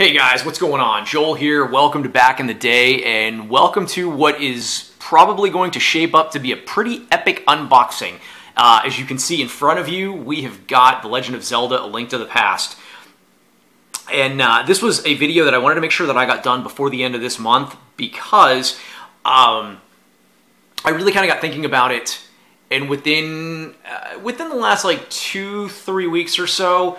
Hey guys, what's going on? Joel here. Welcome to Back in the Day, and welcome to what is probably going to shape up to be a pretty epic unboxing. As you can see in front of you, we have got The Legend of Zelda: A Link to the Past. And this was a video that I wanted to make sure that I got done before the end of this month because I really kind of got thinking about it, and within the last like 2-3 weeks or so,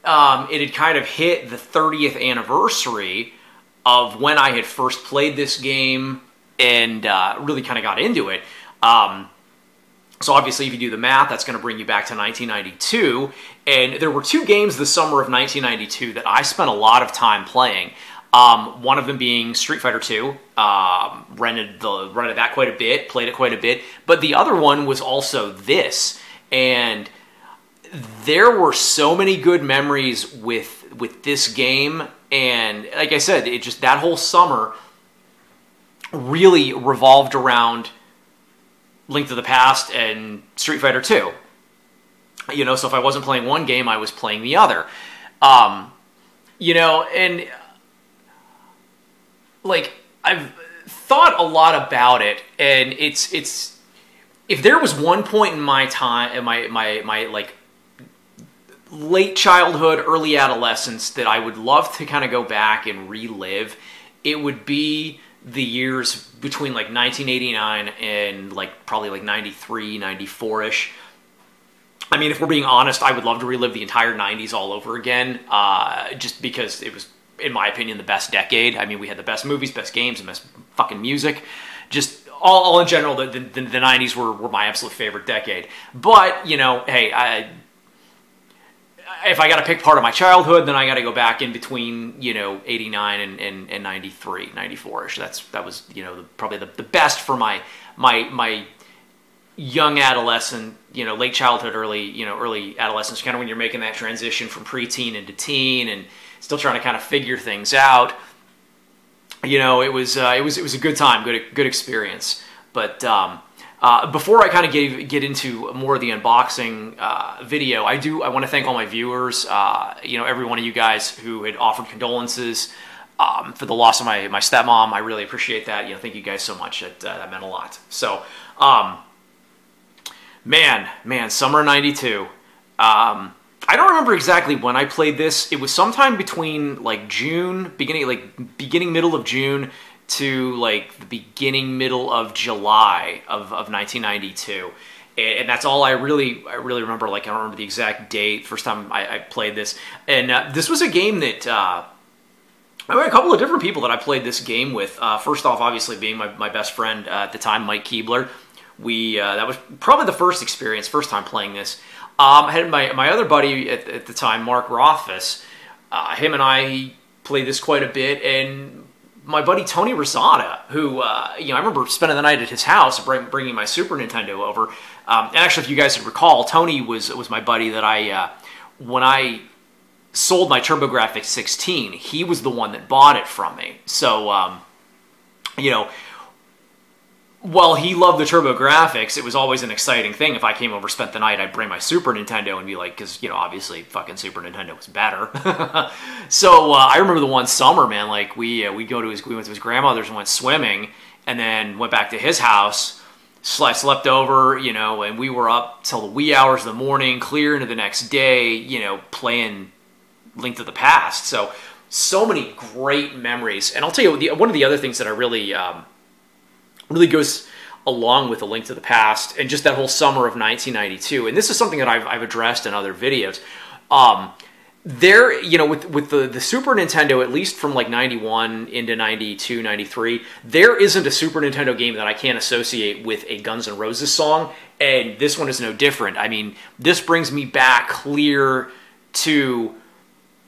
it had kind of hit the 30th anniversary of when I had first played this game and really kind of got into it. So obviously, if you do the math, that's going to bring you back to 1992. And there were two games this summer of 1992 that I spent a lot of time playing. One of them being Street Fighter II. Rented that quite a bit, played it quite a bit. But the other one was also this. And there were so many good memories with this game, and like I said, it just, that whole summer really revolved around Link to the Past and Street Fighter II. You know, so if I wasn't playing one game, I was playing the other. You know, and like, I've thought a lot about it, and it's if there was one point in my time, my like late childhood, early adolescence that I would love to kind of go back and relive, it would be the years between like 1989 and like probably like 93, 94-ish. I mean, if we're being honest, I would love to relive the entire 90s all over again, just because it was, in my opinion, the best decade. I mean, we had the best movies, best games, and best fucking music. Just all in general, the 90s were my absolute favorite decade. But, you know, hey, if I got to pick part of my childhood, then I got to go back in between, you know, 89 and 93, 94-ish. That was, you know, probably the best for my young adolescent, you know, late childhood, early adolescence, kind of when you're making that transition from preteen into teen and still trying to kind of figure things out. You know, it was a good time, good experience. But before I kind of get into more of the unboxing video, I want to thank all my viewers, you know, every one of you guys who had offered condolences for the loss of my stepmom. I really appreciate that. You know, thank you guys so much. That meant a lot. So, man, summer '92. I don't remember exactly when I played this. It was sometime between like June, beginning middle of June, to like the beginning middle of July of 1992, and that's all I really remember. Like, I don't remember the exact date, first time I played this. And this was a game that I had a couple of different people that I played this game with. First off, obviously being my best friend at the time, Mike Keebler. That was probably the first time playing this. I had my other buddy at the time, Mark Rothfuss. Him and I played this quite a bit, and my buddy Tony Rosada, who, you know, I remember spending the night at his house, bringing my Super Nintendo over. And actually, if you guys recall, Tony was my buddy that when I sold my TurboGrafx 16, he was the one that bought it from me. So, you know, while he loved the TurboGrafx, it was always an exciting thing. If I came over, spent the night, I'd bring my Super Nintendo and be like, because, you know, obviously fucking Super Nintendo was better. So I remember the one summer, man, like we went to his grandmother's and went swimming, and then went back to his house, slept over, you know, and we were up till the wee hours of the morning, clear into the next day, you know, playing Link to the Past. So many great memories. And I'll tell you, one of the other things that I really goes along with A Link to the Past and just that whole summer of 1992, and this is something that I've addressed in other videos. There, you know, with the Super Nintendo, at least from like 91 into 92, 93, there isn't a Super Nintendo game that I can't associate with a Guns N' Roses song, and this one is no different. I mean, this brings me back clear to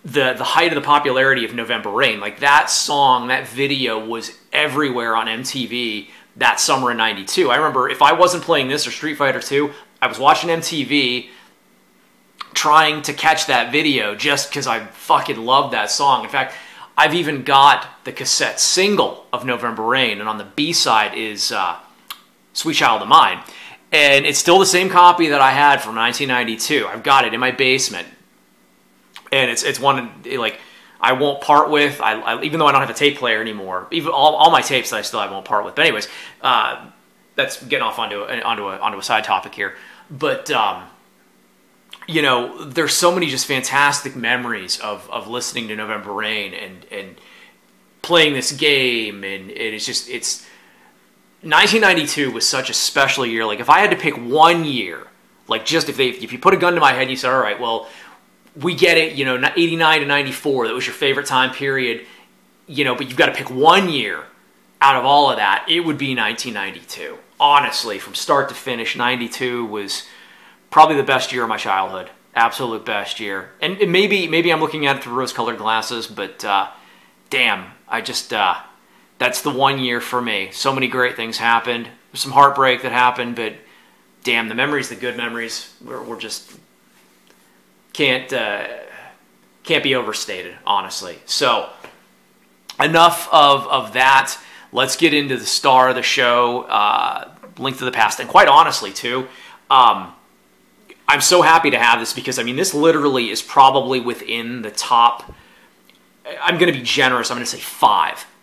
the height of the popularity of November Rain. Like, that song, that video was everywhere on MTV that summer in 92. I remember if I wasn't playing this or Street Fighter II, I was watching MTV trying to catch that video just because I fucking loved that song. In fact, I've even got the cassette single of November Rain, and on the B-side is Sweet Child of Mine. And it's still the same copy that I had from 1992. I've got it in my basement. And it's one, like, I won't part with. Even though I don't have a tape player anymore, even all my tapes that I won't part with. But anyways, that's getting off onto a side topic here. But you know, there's so many just fantastic memories of listening to November Rain and playing this game, and it's 1992 was such a special year. Like, if I had to pick one year, like, just if you put a gun to my head and you said, all right, well, we get it, you know, 89 to 94, that was your favorite time period, you know, but you've got to pick one year out of all of that, it would be 1992. Honestly, from start to finish, 92 was probably the best year of my childhood. Absolute best year. And maybe I'm looking at it through rose-colored glasses, but damn, I just, that's the one year for me. So many great things happened. There's some heartbreak that happened, but damn, the memories, the good memories, were just can't be overstated, honestly. So enough of that. Let's get into the star of the show, Link to the Past. And quite honestly, too, I'm so happy to have this because, I mean, this literally is probably within the top, I'm going to be generous, I'm going to say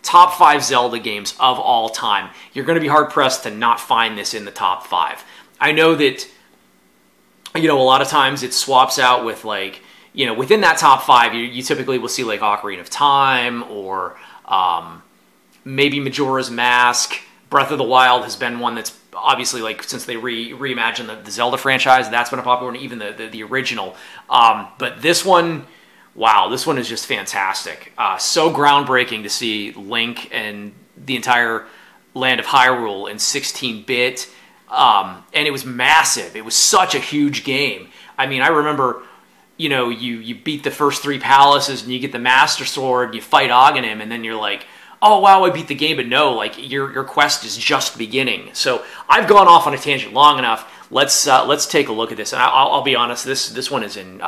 top 5 Zelda games of all time. You're going to be hard-pressed to not find this in the top 5. I know that, you know, a lot of times it swaps out with, like, you know, within that top 5, you typically will see, like, Ocarina of Time or maybe Majora's Mask. Breath of the Wild has been one that's obviously, like, since they reimagined the Zelda franchise, that's been a popular one, even the original. But this one, wow, this one is just fantastic. So groundbreaking to see Link and the entire land of Hyrule in 16-bit. And it was massive. It was such a huge game. I mean, I remember, you know, you beat the first 3 palaces and you get the Master Sword, you fight Aghanim, and then you're like, oh wow, I beat the game, but no, like, your quest is just beginning. So I've gone off on a tangent long enough. Let's take a look at this. And I'll be honest, this one is in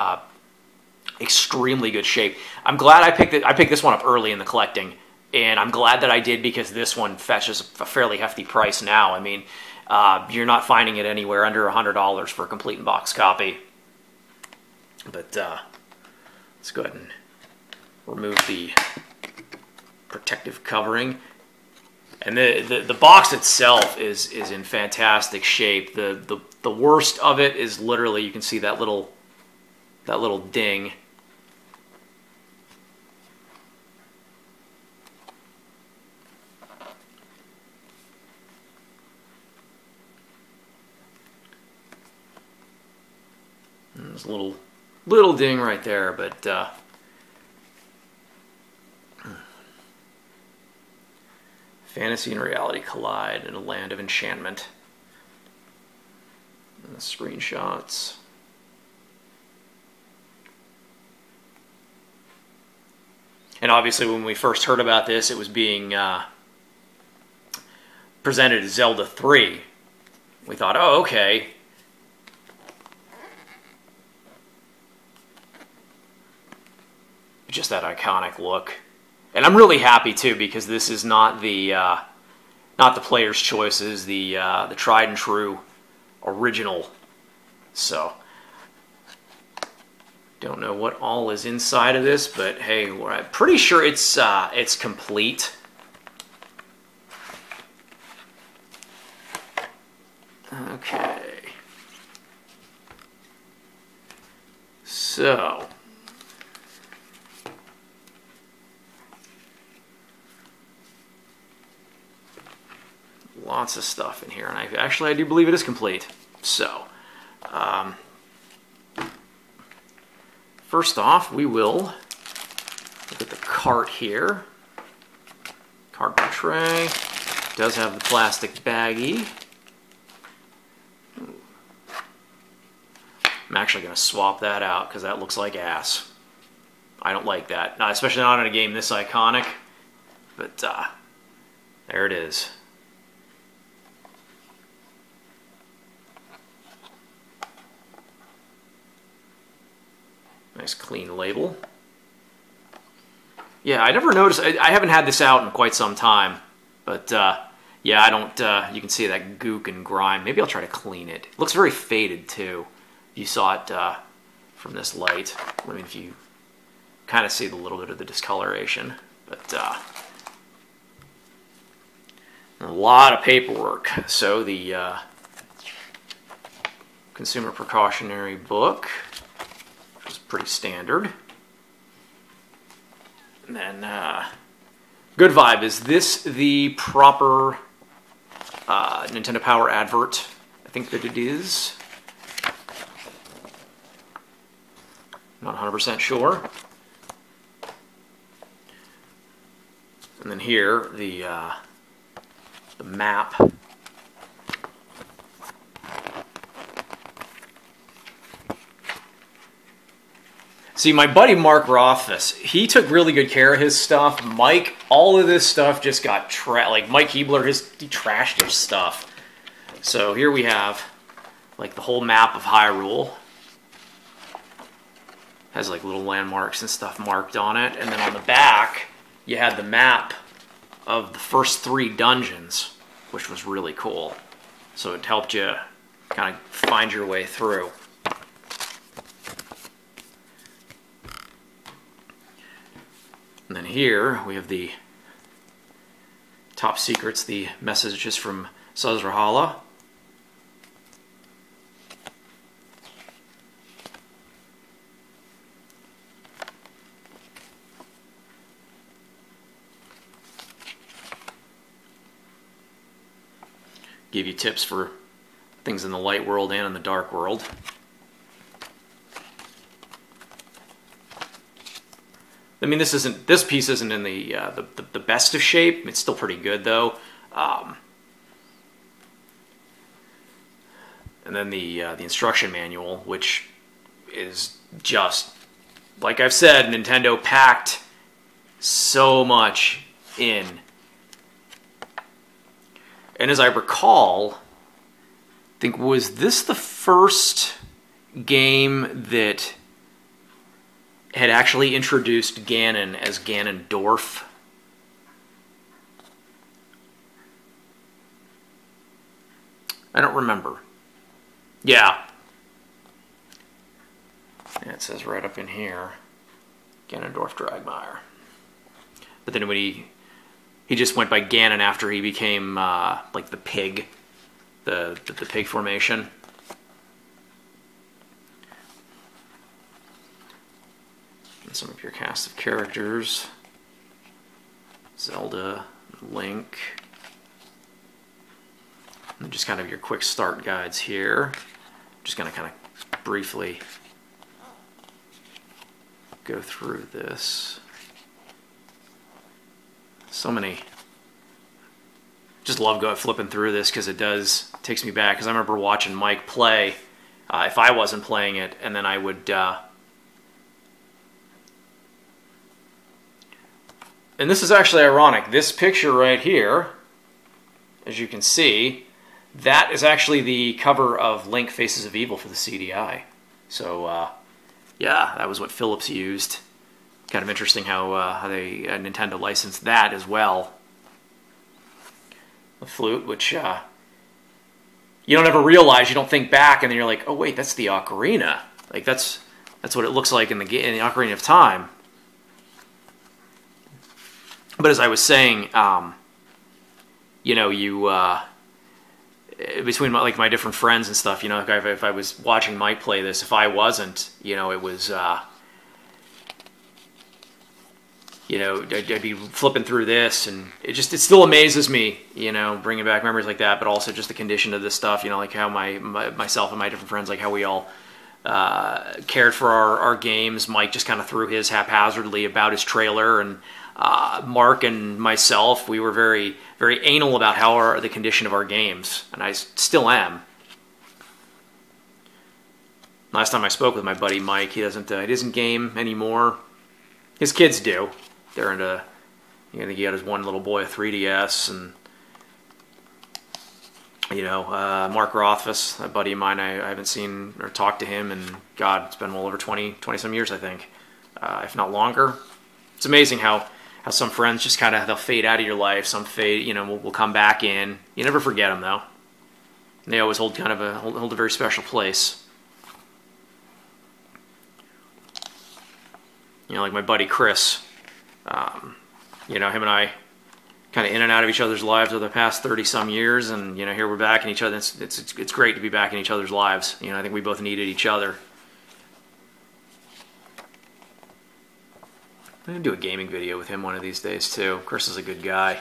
extremely good shape. I'm glad I picked this one up early in the collecting, and I'm glad that I did because this one fetches a fairly hefty price now. I mean, you're not finding it anywhere under $100 for a complete in-box copy. But let's go ahead and remove the protective covering. And the box itself is in fantastic shape. The worst of it is literally, you can see that little ding. There's a little ding right there, but fantasy and reality collide in a land of enchantment. And the screenshots. And obviously, when we first heard about this, it was being presented as Zelda 3. We thought, oh, okay. Just that iconic look. And I'm really happy too, because this is not the player's choices, the tried and true original. So don't know what all is inside of this, but hey, I'm pretty sure it's complete. Okay. So lots of stuff in here, and I do believe it is complete. So, first off, we will look at the cart here. Cardboard tray. It does have the plastic baggie. I'm actually going to swap that out because that looks like ass. I don't like that, especially not in a game this iconic. But there it is. Nice clean label. Yeah, I never noticed. I haven't had this out in quite some time, but yeah, I don't. You can see that gook and grime. Maybe I'll try to clean it. It looks very faded too. You saw it from this light. I mean, if you kind of see the little bit of the discoloration, but a lot of paperwork. So the consumer precautionary book, which is pretty standard. And then good vibe. Is this the proper Nintendo Power advert? I think that it is. Not 100% sure. And then here, the map. See, my buddy Mark Rothfuss, he took really good care of his stuff. Mike, all of this stuff just got like Mike Hebler, he trashed his stuff. So here we have like the whole map of Hyrule. Has like little landmarks and stuff marked on it, and then on the back you had the map of the first 3 dungeons, which was really cool. So it helped you kind of find your way through. And then here we have the top secrets, the messages from Sazrahala. Give you tips for things in the light world and in the dark world. I mean, this piece isn't in the best of shape. It's still pretty good though. And then the instruction manual, which is just, like I've said, Nintendo packed so much in. And as I recall, I think, was this the first game that had actually introduced Ganon as Ganondorf? I don't remember. Yeah. It says right up in here, Ganondorf Dragmire. But then when he just went by Ganon after he became like the pig, the pig formation. And some of your cast of characters: Zelda, Link, and then just kind of your quick start guides here. Just going to kind of briefly go through this. So many. Just love flipping through this because it takes me back. Because I remember watching Mike play, if I wasn't playing it, and then I would. And this is actually ironic. This picture right here, as you can see, that is actually the cover of Link Faces of Evil for the CDI. So, yeah, that was what Philips used. Kind of interesting how Nintendo licensed that as well. The flute, which you don't ever realize. You don't think back, and then you're like, oh wait, that's the ocarina. Like that's what it looks like in the Ocarina of Time. But as I was saying, you know, between my different friends and stuff, you know, if I was watching Mike play this, if I wasn't, you know, it was. You know, I'd be flipping through this, and it still amazes me, you know, bringing back memories like that, but also just the condition of this stuff, you know, like how myself and my different friends, like how we all cared for our games. Mike just kind of threw his haphazardly about his trailer, and Mark and myself, we were very, very anal about the condition of our games, and I still am. Last time I spoke with my buddy Mike, he doesn't game anymore. His kids do. They're into, you know, I think he had his one little boy a 3DS, and you know, Mark Rothfuss, a buddy of mine, I haven't seen or talked to him, and God, it's been well over 20 some years, I think, if not longer. It's amazing how some friends just kind of, they'll fade out of your life. Some fade, you know, will come back in. You never forget them though. And they always hold a very special place. You know, like my buddy Chris. You know, him and I kind of in and out of each other's lives over the past 30-some years, and you know, here we're back in each other. It's great to be back in each other's lives. You know, I think we both needed each other. I'm gonna do a gaming video with him one of these days too. Chris is a good guy.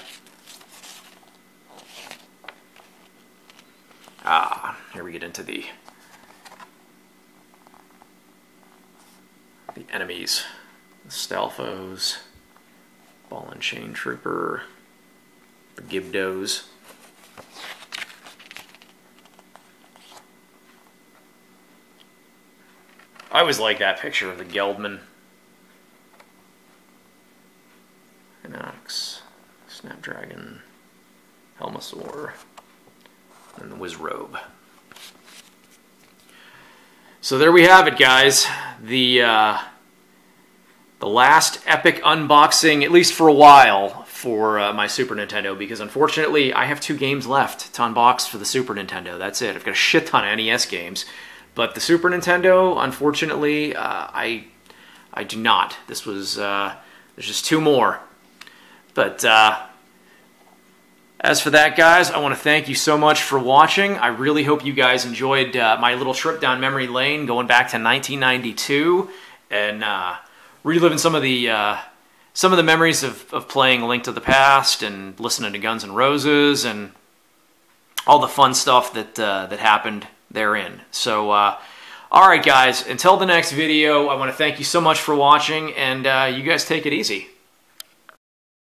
Here we get into the enemies. The Stalfos, Ball and Chain Trooper, the Gibdos. I always like that picture of the Geldman. Hinox, Snapdragon, Helmasaur, and the Wizrobe. So there we have it, guys. The last epic unboxing, at least for a while, for my Super Nintendo, because unfortunately I have 2 games left to unbox for the Super Nintendo. That's it. I've got a shit ton of NES games, but the Super Nintendo, unfortunately, I do not. This was there's just 2 more. But as for that, guys, I want to thank you so much for watching. I really hope you guys enjoyed my little trip down memory lane, going back to 1992 and reliving some of the memories of playing A Link to the Past and listening to Guns N' Roses and all the fun stuff that happened therein. So, all right, guys, until the next video, I want to thank you so much for watching, and you guys take it easy.